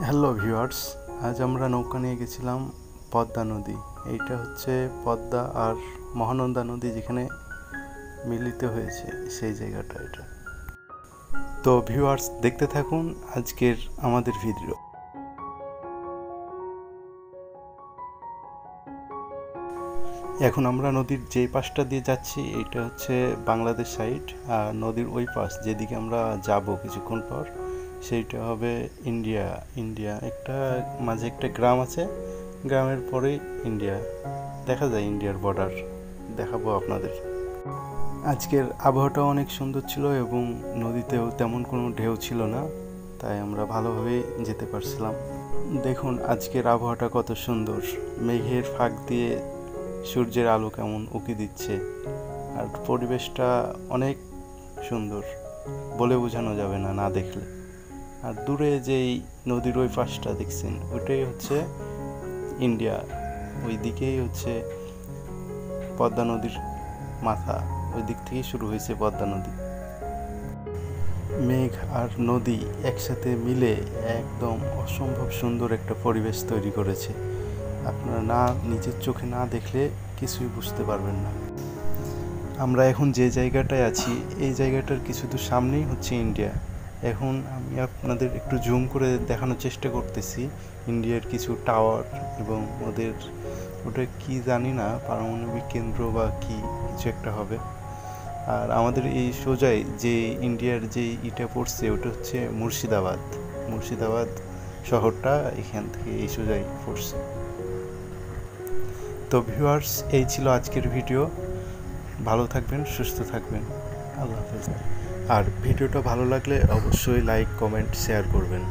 Hello viewers, আজ আমরা নৌকা নিয়ে গেছিলাম পদ্মা নদী। এইটা হচ্ছে পদ্মা আর মহানন্দা নদী যেখানে মিলিত হয়েছে সেই জায়গাটা এটা। তো ভিউয়ার্স দেখতে থাকুন আজকের আমাদের ভিডিও। এখন আমরা নদীর যে পাশটা দিয়ে যাচ্ছি এটা হচ্ছে বাংলাদেশ সাইড, আর নদীর ওই পাশ যেদিকে আমরা যাব কিছুক্ষণ পর সেইটা হবে ইন্ডিয়া। একটা মাঝে একটা গ্রাম আছে, গ্রামের পরেই ইন্ডিয়া দেখা যায়, ইন্ডিয়ার বর্ডার দেখাবো আপনাদের। আজকের আবহাওয়াটা অনেক সুন্দর ছিল এবং নদীতেও তেমন কোনো ঢেউ ছিল না, তাই আমরা ভালোভাবে যেতে পারছিলাম। দেখুন আজকের আবহাওয়াটা কত সুন্দর, মেঘের ফাঁক দিয়ে সূর্যের আলো কেমন উঁকি দিচ্ছে, আর পরিবেশটা অনেক সুন্দর, বলে বোঝানো যাবে না না দেখলে। আর দূরে যেই নদীর ওই পাশটা দেখছেন ওইটাই হচ্ছে ইন্ডিয়া, ওই দিকেই হচ্ছে পদ্মা নদীর মাথা, ওই দিক থেকেই শুরু হয়েছে পদ্মা নদী। মেঘ আর নদী একসাথে মিলে একদম অসম্ভব সুন্দর একটা পরিবেশ তৈরি করেছে। আপনারা না নিজের চোখে না দেখলে কিছুই বুঝতে পারবেন না। আমরা এখন যে জায়গাটায় আছি এই জায়গাটার কিছু দূর সামনেই হচ্ছে ইন্ডিয়া। এখন আমি আপনাদের একটু জুম করে দেখানোর চেষ্টা করতেছি ইন্ডিয়ার কিছু টাওয়ার, এবং ওটা কি জানি না, পারমাণবিক কেন্দ্র বা কি কিছু একটা হবে। আর আমাদের এই সোজাই যে ইন্ডিয়ার যে ইটা পড়ছে ওটা হচ্ছে মুর্শিদাবাদ শহরটা, এখান থেকে এই সোজাই পড়ছে। তো ভিউয়ার্স এই ছিল আজকের ভিডিও, ভালো থাকবেন, সুস্থ থাকবেন, আল্লাহ হাফেজ। আর ভিডিওটা ভালো লাগলে অবশ্যই লাইক, কমেন্ট, শেয়ার করবেন।